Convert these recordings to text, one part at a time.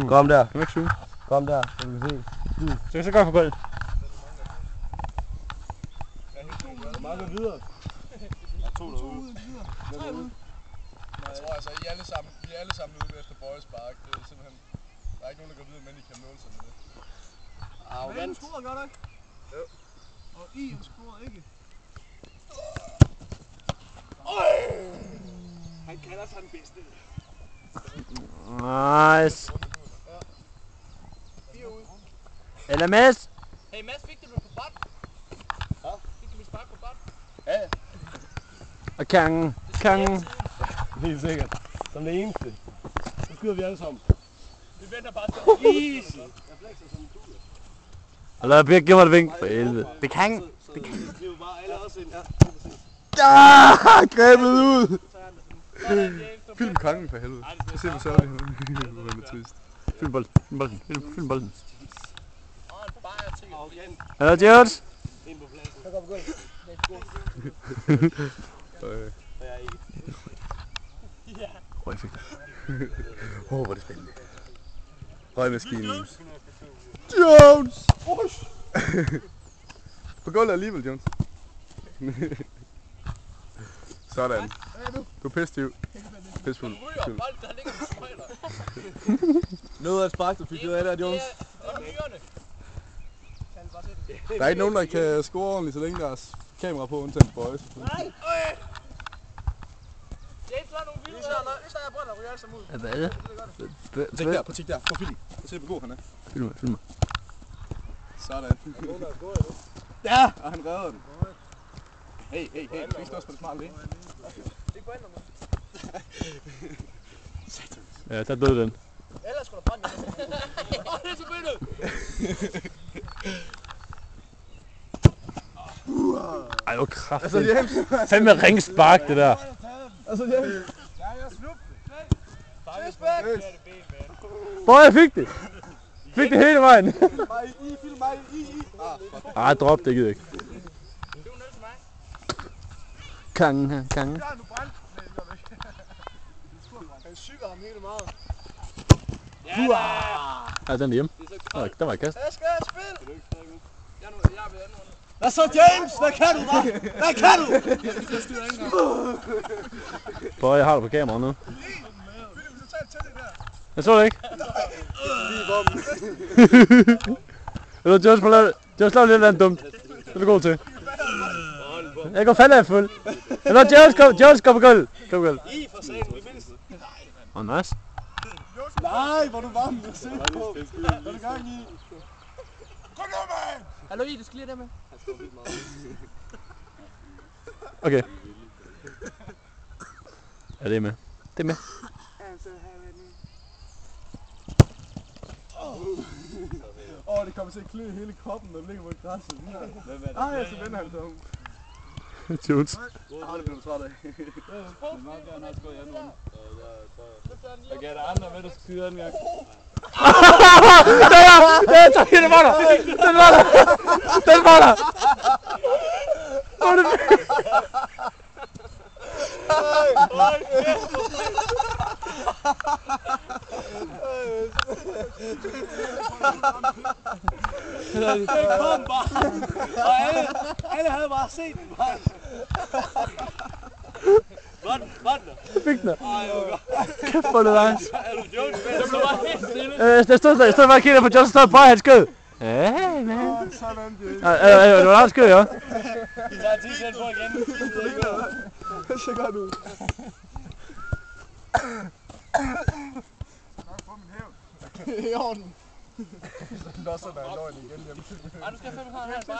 Kom der. Kan du ikke zoome? Kom der, så vi se. Så så går jeg for bolden. Hvor mange er videre? Jeg tog derude. Jeg tror altså, I er alle sammen ude efter bøjespark. Det er simpelthen... Der er ikke nogen, der går videre, men I kan måle sig med det. Arrogant. Han scorede godt, ikke? Jo. Og han scorede ikke. Han kalder sig den bedste. Nice. Eller Mads? Hey Mads, fik du det på bånd? Ja. Fik du mit spark på bånd? Ja. Og kangen. Helt sikkert. Som det eneste. Så skyder vi alle sammen. Vi venter bare til easy. Jeg flexer som en kugle. Og lad Birk give mig et vink. For helvede. Det kan. Så det er jo bare alle også ind. Ja, grebet ud. Film kongen for helvede. Så ser vi så det. Det er trist. Film bolden. Film bolden. Og en bajer til. Hallo Jones. Ind på pladsen. Så går vi gulv. Og jeg er ikke. Ja. Jeg fik det. Hvor er det spændende. Røgmaskinen. Jones! På gulvet alligevel, Jones. Sådan. Du er pisstiv. Pissfuld. Ryger bolden, der ligger på sprøjter. Noget af et spark, du fik ud af der, Jones. Det er myrerne. Der er ikke nogen, der kan score ordentligt, så længe der er kamera på, undtagen boys. Nej! James, der er nogle vilde rødder. Hvis der er brønd, der ryger alle sammen ud. Hvad er det? Tænk der, prøv at kigge der. På film. Se hvor god han er. Film mig. Sådan. Ja! Og han redder den. Hey, du skal ikke stå og spille smart lige. Det går ind om Ja, der døde den. ellers skulle der brænde. Det er selvfølgelig. Ej, hvor kraftigt. Fandme ringspark, det der. Altså, James. Ja, jeg snupte. Flashback. Hvor jeg fik det. Fik det hele vejen. Film mig i. Ah, drop det, gider ikke. Det er jo noget til mig. Kangen. Ja, nu brændt. Nej, det gør du ikke. Han syger ham helt meget. Ja, den er hjemme. Der var i kast. Jeg skal spille. Jeg er ved anden runde. Hvad så, James? Hvad kan du, hva'? Hvad kan du? For jeg har det på kamera nu. Så tag et tæt der. Jeg så det ikke. Eller Jones må lave lidt eller andet dumt. Det er du god til. Jeg går fandme af fuld. Eller Jones går på gulv. Kom på gulv. I for satan, vi mindst. Nice. Nej, hvor du varm at se på. Hvad er du gang i? Kom nu, mand! Hallo I, du skal lige der med. Han står vildt meget. Okay. Ja, det er med. Det er med. Det kommer til at klø hele kroppen, når du ligger på græsset. Nej, så vender han sig om. Jones. Det bliver du træt af. Jeg gav dig andre med, du skal skyde anden gang. Den var der! Den var der! Den kom bare. Og alle havde bare set den, mand. Fik den. Kæft, hvor det nice. Er du Jones med? Det blev bare helt stille. Jeg stod bare og kiggede på Jones, stod bare hans skød. Hey, man. Sådan, det Det var hans skød, ja. Vi tager 10 cent på igen. er så godt ud. Nok få min hævn. I orden. Nå, så der er løgn igen hjemme. Ej, du skal have 5 her en bajer.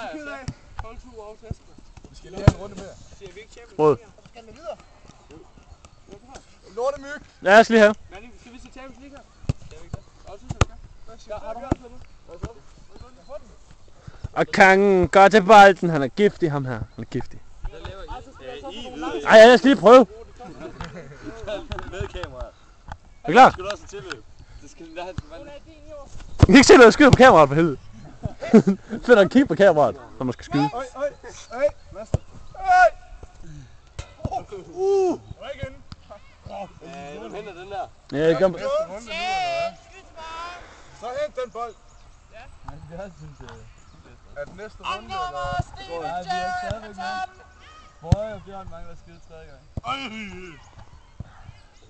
12 ture over til Esben. Vi skal lige have en runde mere. Siger vi ikke champions? Rød. Skal den videre? Lortemyg. Ja, jeg skal lige have. Skal vi se Champions League her? Skal vi ikke det? Også synes jeg, vi skal. Har du hørt noget? Hvad så? Og kangen går til bolden. Han er giftig, ham her. Han er giftig. Hvad laver I? Ej, jeg skal lige prøve. Med kameraet. Er du klar? Skal du også have tilløb? Det skal lade han vand. Jeg kan ikke se noget, jeg skyder på kameraet for helvede. Fedt at kigge på kameraet, når man skal skyde. Øj, Master. Igen. Ja, hvem henter den der? Ja, jeg gør. Næste runde nu, eller hvad? Så hent den bold. Men det synes jeg. Er den næste runde, eller? Nej, vi er stadigvæk med. Bøje og Bjørn mangler at skyde 3 gange.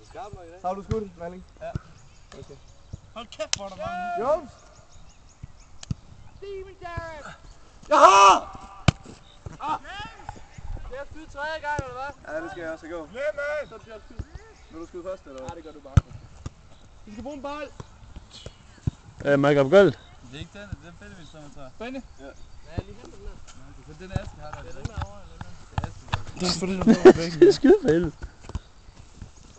Skarp nok i dag. Så har du skudt, Malling? Ja. Okay. Hold kæft, hvor er der mange. Jones! Jeg har! Skal jeg skyde 3 gange, eller hvad? Ja, det skal jeg også gå. Ja, man! Så Bjørn skyde. Vil du skyde først, eller hvad? Nej, det gør du bare. Vi skal bruge en bold. Mike op guld. Det er ikke den, det er Benny, vi står med, tror jeg. Benny? Ja, lige hent den der. Så den Aske har der. Det er den der over, eller hvad? Det er Aske. Det er for det, der på væggen. Det er skide for helvede.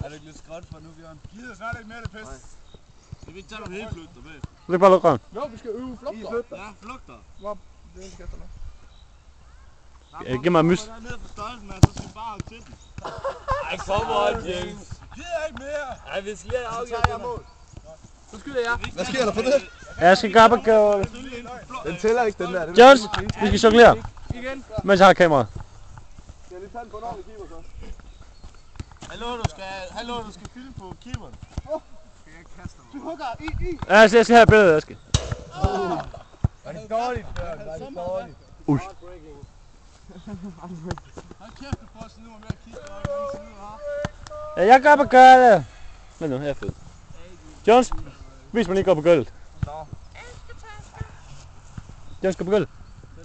Er du ikke lidt skråt for nu, Bjørn? Gider snart ikke mere det pis. Det vil tage du helt flugter med. Læg bare lukke røven. Jo, vi skal øve flugter. Ja, flugter. Det er ikke efter noget. Giv mig mus. Der er nede på størrelsen, så skal vi bare holde til den. Ej, kom on, James. Gider ikke mere. Ej, vi skal lige have afgjort det her. Så skyder jeg. Hvad sker der for det? Jeg skal gå op og gå. Den tæller ikke, den der. Jones, vi skal jonglere, Igen. mens jeg har kameraet. Skal jeg lige tage den på en ordentlig keeper så? Hallo, du skal filme på keeperen. Du hugger i. Ja, jeg skal have et billede, Aske. Var det dårligt, Bjørn? Var det dårligt? Ui. Hold kæft, du får sådan nu med at kigge over i den side, hva'? Ja, jeg går op og gør det. Men nu, jeg er fed. Jones, vis mig lige gå på gulvet. Jones, gå på gulvet. Er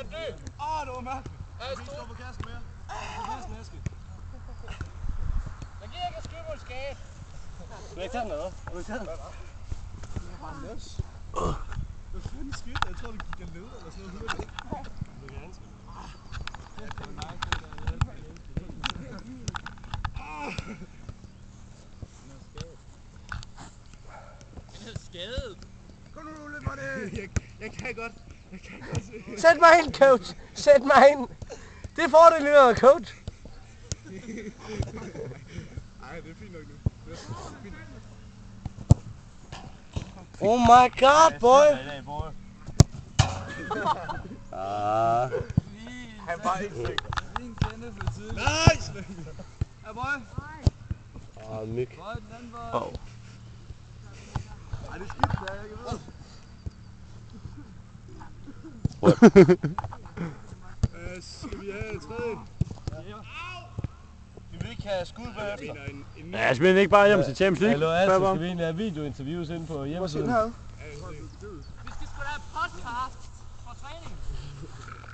det? Det var mærkeligt. Jeg skal stå på kassen mere. Jeg giver ikke at skyde mod skab. Du har ikke taget den, eller hvad? Har du ikke taget den? Jeg har en løs. Hvad fanden skete der? Jeg tror, det gik af ned eller sådan noget. Du kan anskrive. Den er skadet. Kom nu, lidt mig det. Jeg kan godt. Sæt mig ind, coach. Sæt mig ind. Det får du lige noget, coach. Ej, det er fint nok nu. Det er fint. Oh my god, boy. Han var ikke sikker. Din kende for tiden. Nice! Ja, boy. Myg. Boy, den anden boy. Ej, det er skidt, der er ikke ved. Skal vi have tredje? Vi vil ikke have skud bagefter. Ja, jeg spiller ikke bare hjem til Champions League. Hallo, altså, skal vi egentlig have videointerviews inde på hjemmesiden? Vi skal sgu da have podcast for træning.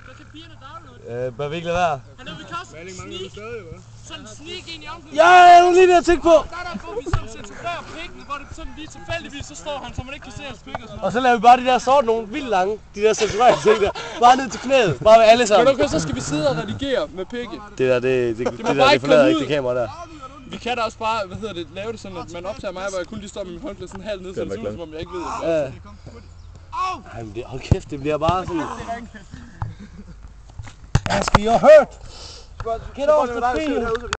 Så kan pigerne downloade. Bør vi ikke lade være? Hallo, vi kan også Malling mangler du stadig, eller hvad? sådan sneak ind i omklædningen. Ja, jeg er lige ved at tænke på. Der er der, hvor vi sådan censurerer pikken, hvor det sådan lige tilfældigvis, så står han, så man ikke kan se hans pik og sådan Og noget. så laver vi bare de der sort nogle vildt lange, de der censurerede ting der. Bare ned til knæet, bare med alle Men sammen. okay, så skal vi sidde og redigere med pikke. Det der, det forlader ikke det kamera der. Vi kan da også bare, lave det sådan, at man optager mig, hvor jeg kun lige står med min håndklæde sådan halvt ned, så det ser ud, som om jeg ikke ved det. Ja. Ej, men det, hold kæft, det bliver bare sådan... Aske, you're hurt! Get off the field!